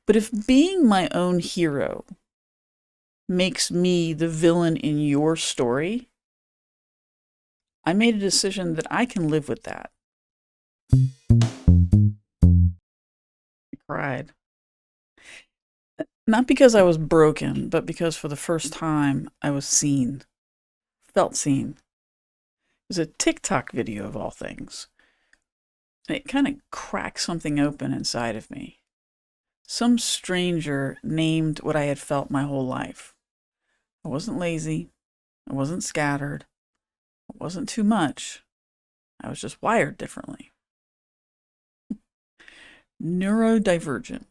But if being my own hero makes me the villain in your story, I made a decision that I can live with that. I cried. Not because I was broken, but because for the first time I was seen, felt seen. It was a TikTok video of all things. And it kind of cracked something open inside of me. Some stranger named what I had felt my whole life. I wasn't lazy. I wasn't scattered. It wasn't too much. I was just wired differently. Neurodivergent.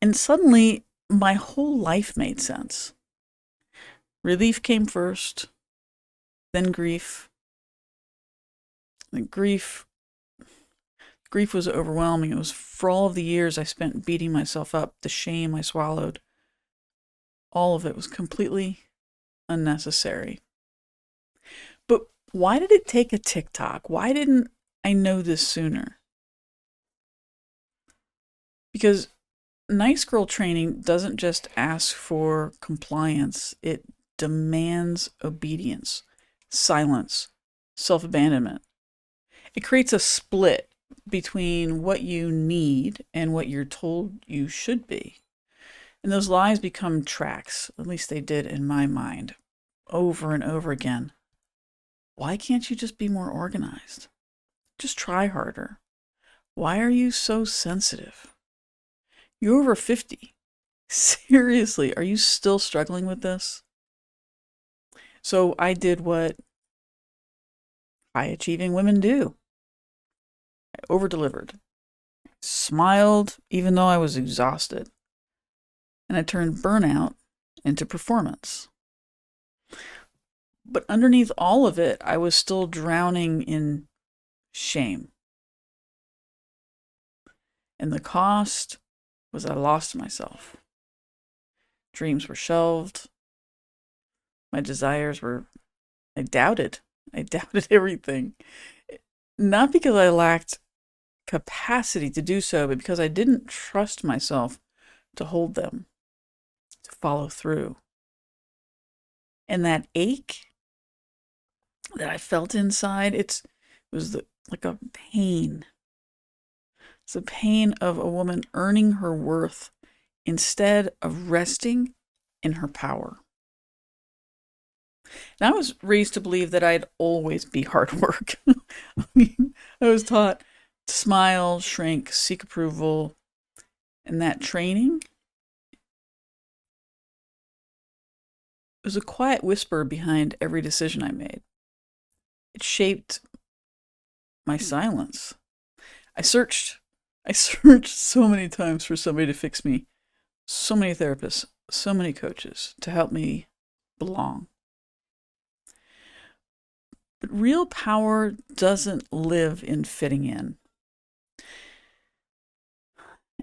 And suddenly, my whole life made sense. Relief came first, then grief. And grief was overwhelming. It was for all of the years I spent beating myself up, the shame I swallowed. All of it was completely unnecessary. But why did it take a TikTok? Why didn't I know this sooner? Because nice girl training doesn't just ask for compliance, it demands obedience, silence, self-abandonment. It creates a split between what you need and what you're told you should be. And those lies become tracks, at least they did in my mind, over and over again. Why can't you just be more organized? Just try harder. Why are you so sensitive? You're over 50. Seriously, are you still struggling with this? So I did what high-achieving women do. I over-delivered. Smiled even though I was exhausted. And I turned burnout into performance. But underneath all of it, I was still drowning in shame. And the cost was I lost myself. Dreams were shelved. My desires were, I doubted everything. Not because I lacked capacity to do so, but because I didn't trust myself to hold them, to follow through. And that ache that I felt inside, it was like a pain. It's the pain of a woman earning her worth instead of resting in her power. And I was raised to believe that I'd always be hard work. I was taught to smile, shrink, seek approval. And that training was a quiet whisper behind every decision I made. It shaped my silence. I searched so many times for somebody to fix me. So many therapists, so many coaches to help me belong. But real power doesn't live in fitting in.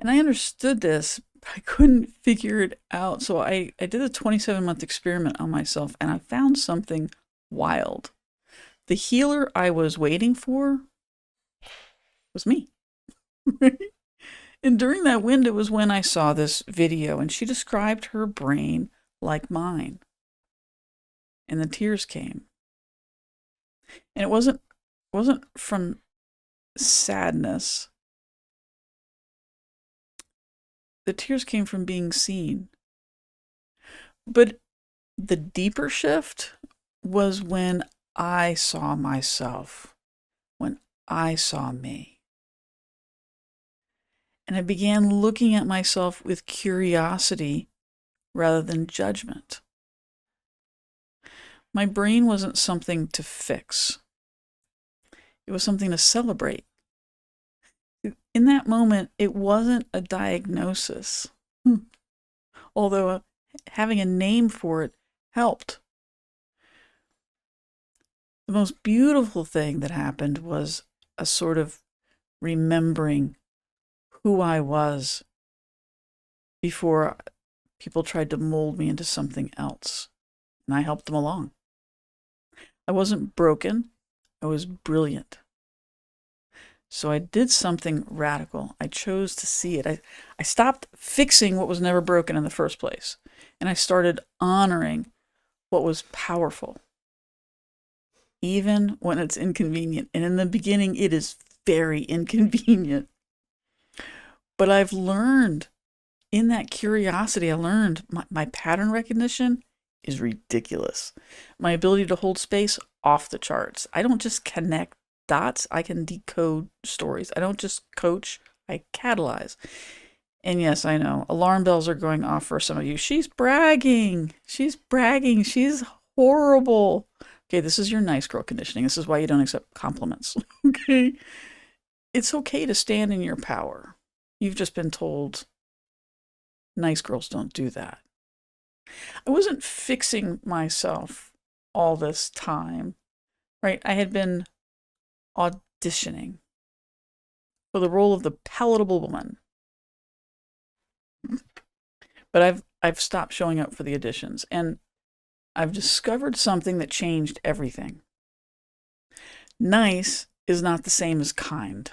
And I understood this, but I couldn't figure it out. So I did a 27-month experiment on myself, and I found something wild. The healer I was waiting for was me. And during that window was when I saw this video, and she described her brain like mine. And the tears came. And it wasn't from sadness. The tears came from being seen. But the deeper shift was when I saw myself, when I saw me. And I began looking at myself with curiosity rather than judgment. My brain wasn't something to fix. It was something to celebrate. In that moment, it wasn't a diagnosis, although having a name for it helped. The most beautiful thing that happened was a sort of remembering who I was before people tried to mold me into something else, and I helped them along. I wasn't broken. I was brilliant. So I did something radical. I chose to see it. I stopped fixing what was never broken in the first place. And I started honoring what was powerful, even when it's inconvenient. And in the beginning, it is very inconvenient. But I've learned, in that curiosity, I learned my pattern recognition is ridiculous. My ability to hold space, off the charts. I don't just connect dots, I can decode stories. I don't just coach, I catalyze. And yes, I know, alarm bells are going off for some of you. She's bragging. She's bragging. She's horrible. Okay, this is your nice girl conditioning. This is why you don't accept compliments. Okay? It's okay to stand in your power. You've just been told nice girls don't do that. I wasn't fixing myself all this time, right? I had been auditioning for the role of the palatable woman. But I've stopped showing up for the auditions, and I've discovered something that changed everything. Nice is not the same as kind.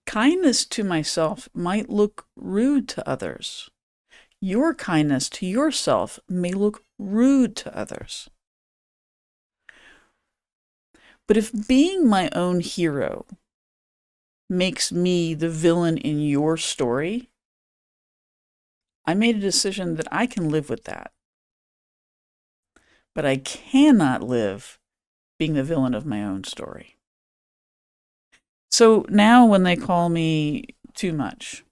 Kindness to myself might look rude to others. Your kindness to yourself may look rude to others. But if being my own hero makes me the villain in your story, I made a decision that I can live with that. But I cannot live being the villain of my own story. So now when they call me too much,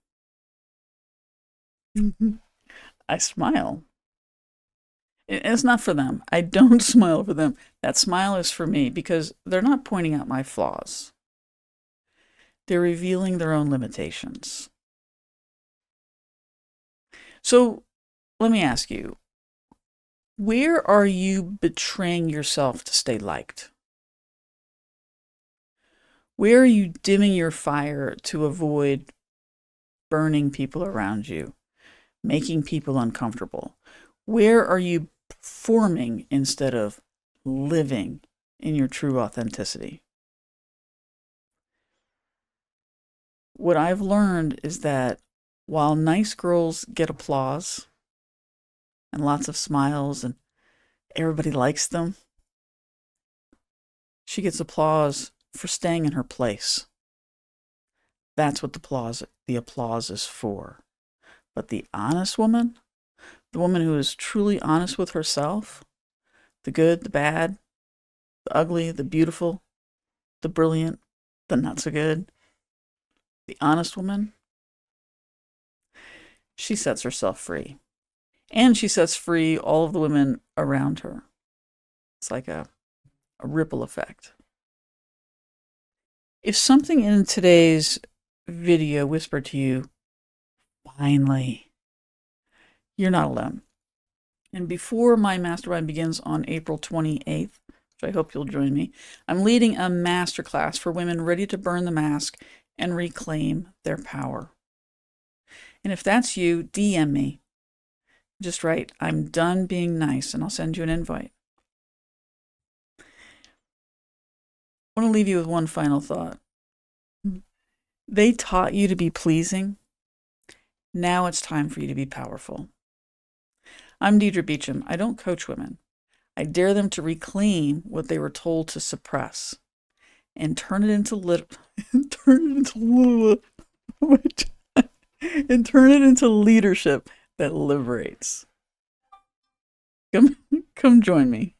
I smile. It's not for them. I don't smile for them. That smile is for me because they're not pointing out my flaws. They're revealing their own limitations. So let me ask you, where are you betraying yourself to stay liked? Where are you dimming your fire to avoid burning people around you, making people uncomfortable? Where are you performing instead of living in your true authenticity? What I've learned is that while nice girls get applause and lots of smiles and everybody likes them, she gets applause for staying in her place. That's what the applause is for. But the honest woman, the woman who is truly honest with herself, the good, the bad, the ugly, the beautiful, the brilliant, the not so good, the honest woman, she sets herself free. And she sets free all of the women around her. It's like a ripple effect. If something in today's video whispered to you, finally, you're not alone. And before my mastermind begins on April 28th, which I hope you'll join me, I'm leading a masterclass for women ready to burn the mask and reclaim their power. And if that's you, DM me. Just write, I'm done being nice, and I'll send you an invite. I want to leave you with one final thought. They taught you to be pleasing. Now it's time for you to be powerful. I'm Deidre Beacham. I don't coach women. I dare them to reclaim what they were told to suppress and turn it into leadership that liberates. Come join me.